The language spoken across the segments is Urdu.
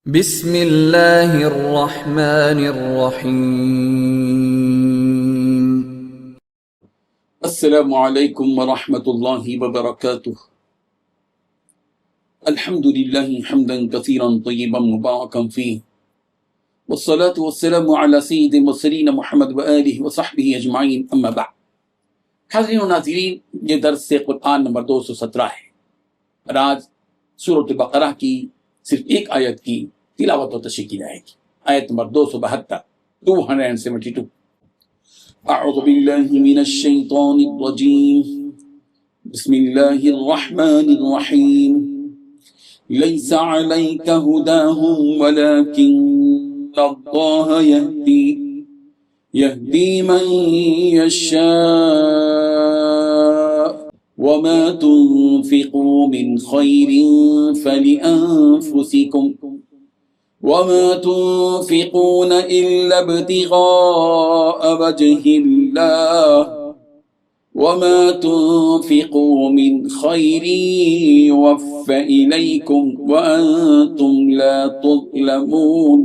بسم اللہ الرحمن الرحیم۔ السلام علیکم ورحمۃ اللہ وبرکاتہ۔ الحمد للہ حمدا کثیرا طیبا مبارکا فیہ، والصلاة والسلام علی سید المرسلین محمد وآلہ وصحبہ اجمعین، اما بعد۔ حاضرین و ناظرین، یہ درس قرآن نمبر 217 ہے اور آج سورۃ بقرہ کی صرف ایک آیت کی تلاوت و تشریح کی جائے گی، آیت نمبر 272 اعوذ باللہ من الشیطان الرجیم، بسم اللہ الرحمن الرحیم۔ لیس علیک ہداہم ولکن اللہ یہدی من یشاء وما تنفقوا من خیر فلأنفسکم وما تنفقون إلا ابتغاء وجه الله وما تنفقوا من خير يوفى إليكم وأنتم لا تظلمون،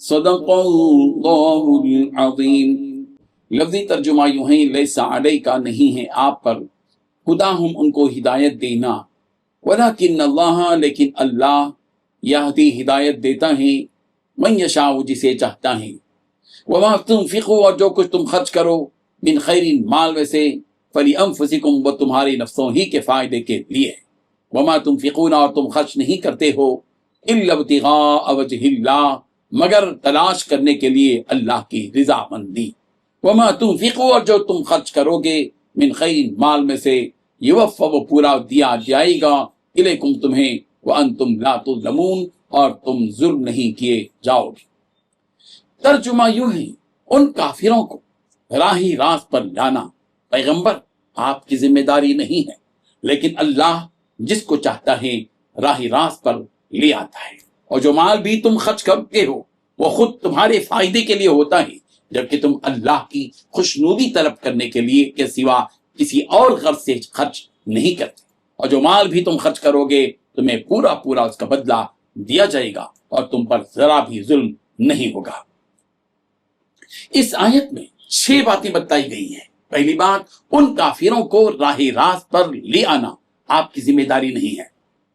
صدق اللہ العظیم۔ لفظی ترجمہ یوں ہے، لیس علیک نہیں ہے آپ پر، ہداہم ان کو ہدایت دینا، ولکن اللہ لیکن اللہ، یہدی ہدایت دیتا ہے، من یشاء جسے چاہتا ہے، وما تنفقوا اور جو کچھ تم خرچ کرو، من خیر مال میں سے، فلانفسکم وہ تمہاری نفسوں ہی کے فائدے کے لیے، وما تنفقون اور تم خرچ نہیں کرتے ہو، الا ابتغاء وجہ اللہ مگر تلاش کرنے کے لیے اللہ کی رضا مندی، وما تنفقوا اور جو تم خرچ کرو گے، من خیر مال میں سے، یوفا وہ پورا دیا جائے گا، الیکم تمہیں، وَأَنْتُمْ لَا تُظْلَمُونَ اور تم ظلم نہیں کیے جاؤ گے۔ ترجمہ یوں ہے، ان کافروں کو راہ راست پر لانا پیغمبر آپ کی ذمہ داری نہیں ہے، لیکن اللہ جس کو چاہتا ہے راہ راست پر لے آتا ہے، اور جو مال بھی تم خرچ کرتے ہو وہ خود تمہارے فائدے کے لیے ہوتا ہے، جبکہ تم اللہ کی خوشنودی طلب کرنے کے لیے کے سوا کسی اور غرض سے خرچ نہیں کرتے، اور جو مال بھی تم خرچ کرو گے تمہیں پورا اس کا بدلہ دیا جائے گا اور تم پر ذرا بھی ظلم نہیں ہوگا۔ اس آیت میں 6 باتیں بتائی گئی ہیں۔ پہلی بات، ان کافروں کو راہ راست پر لے آنا آپ کی ذمہ داری نہیں ہے۔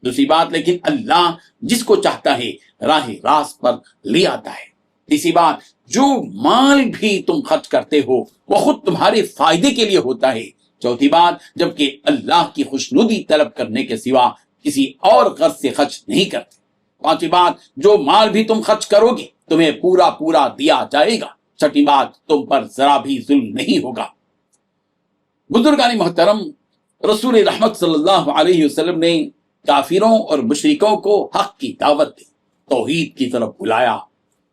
دوسری بات، لیکن اللہ جس کو چاہتا ہے راہ راست پر لے آتا ہے۔ تیسری بات، جو مال بھی تم خرچ کرتے ہو وہ خود تمہارے فائدے کے لیے ہوتا ہے۔ چوتھی بات، جبکہ اللہ کی خوشنودی طلب کرنے کے سوا کسی اور غرض سے خرچ نہیں کرتے۔ پانچویں بات، جو مال بھی تم خرچ کرو گے تمہیں پورا دیا جائے گا۔ چھٹی بات، تم پر ذرا بھی ظلم نہیں ہوگا۔ بزرگان محترم، رسول رحمت صلی اللہ علیہ وسلم نے کافروں اور مشرکوں کو حق کی دعوت دی، توحید کی طرف بلایا۔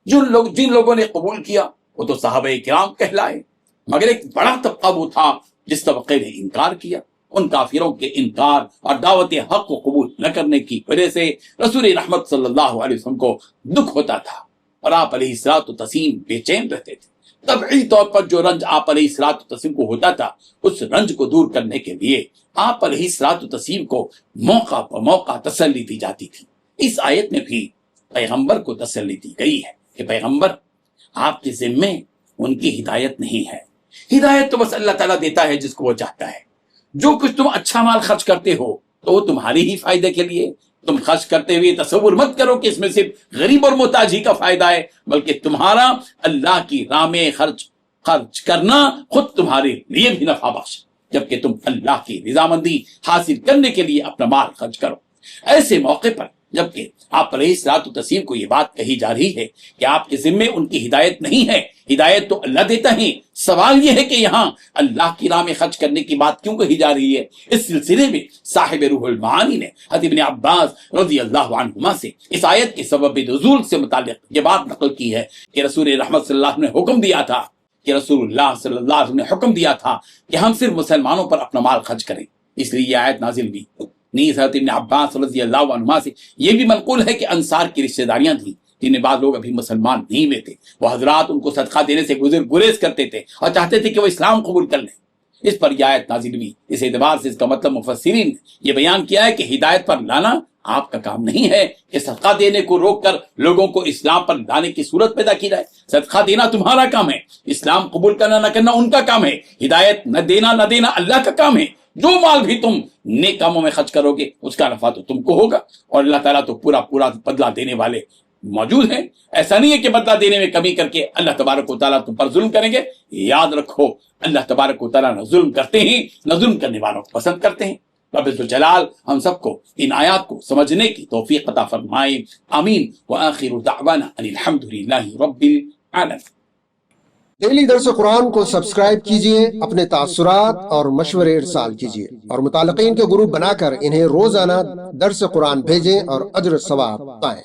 جن لوگوں نے قبول کیا وہ تو صحابہ کرام کہلائے، مگر ایک بڑا طبقہ وہ تھا جس طبقے نے انکار کیا۔ ان کافروں کے انکار اور دعوت حق کو قبول نہ کرنے کی وجہ سے رسول رحمت صلی اللہ علیہ وسلم کو دکھ ہوتا تھا، اور آپ علیہ الصلوۃ والتسلیم بے چین رہتے تھے۔ طبعی طور پر جو رنج آپ علیہ الصلوۃ والتسلیم کو ہوتا تھا، اس رنج کو دور کرنے کے لیے آپ علیہ الصلوۃ والتسلیم کو موقع پر موقع تسلی دی جاتی تھی۔ اس آیت میں بھی پیغمبر کو تسلی دی گئی ہے کہ پیغمبر آپ کے ذمے ان کی ہدایت نہیں ہے، ہدایت تو بس اللہ تعالیٰ دیتا ہے جس کو وہ چاہتا ہے۔ جو کچھ تم اچھا مال خرچ کرتے ہو تو وہ تمہاری ہی فائدے کے لیے، تم خرچ کرتے ہوئے تصور مت کرو کہ اس میں صرف غریب اور محتاج ہی کا فائدہ ہے، بلکہ تمہارا اللہ کی راہ میں خرچ کرنا خود تمہارے لیے بھی نفع بخش، جبکہ تم اللہ کی رضامندی حاصل کرنے کے لیے اپنا مال خرچ کرو۔ ایسے موقع پر جبکہ آپ علیہ الصلوۃ والتسلیم کو یہ بات کہی جا رہی ہے کہ آپ کے ذمے ان کی ہدایت نہیں ہے، ہدایت تو اللہ دیتا ہے، سوال یہ ہے کہ یہاں اللہ کی راہ میں خرچ کرنے کی بات کیوں کہی جا رہی ہے؟ اس سلسلے میں صاحب روح المعانی نے حضرت ابن عباس رضی اللہ عنہما سے اس آیت کے سبب نزول سے متعلق یہ بات نقل کی ہے کہ رسول رحمت صلی اللہ علیہ وسلم نے حکم دیا تھا کہ ہم صرف مسلمانوں پر اپنا مال خرچ کریں، اس لیے یہ آیت نازل ہوئی۔ نیز حضرت ابن عباس رضی اللہ عنہما سے یہ بھی منقول ہے کہ انصار کی رشتہ داریاں تھیں جنہیں بعض لوگ ابھی مسلمان نہیں ہوئے تھے، وہ حضرات ان کو صدقہ دینے سے گریز کرتے تھے اور چاہتے تھے کہ وہ اسلام قبول کر لیں۔ اس پر یہ آیت نازل ہوئی۔ اس اعتبار سے اس کا مطلب مفسرین نے یہ بیان کیا ہے کہ ہدایت پر لانا آپ کا کام نہیں ہے کہ صدقہ دینے کو روک کر لوگوں کو اسلام پر لانے کی صورت پیدا کی جائے. صدقہ دینا تمہارا کام ہے، اسلام قبول کرنا نہ کرنا ان کا کام ہے، ہدایت نہ دینا اللہ کا کام ہے. جو مال بھی تم نیک کاموں میں خرچ کرو گے اس کا نفع تو تم کو ہوگا، اور اللہ تعالیٰ تو پورا بدلہ دینے والے موجود ہیں. ایسا نہیں ہے کہ بدلہ دینے میں کمی کر کے اللہ تبارک و تعالیٰ تم پر ظلم کریں گے. یاد رکھو اللہ تبارک و تعالیٰ نہ ظلم کرتے ہیں نہ ظلم کرنے والوں کو پسند کرتے ہیں. رب الجلال ہم سب کو ان آیات کو سمجھنے کی توفیق عطا فرمائے. آمین. وآخر دعوانا ان الحمد للہ رب العالمین. ڈیلی درس قرآن کو سبسکرائب کیجئے، اپنے تاثرات اور مشورے ارسال کیجئے، اور متعلقین کے گروپ بنا کر انہیں روزانہ درس قرآن بھیجیں اور اجر ثواب پائیں.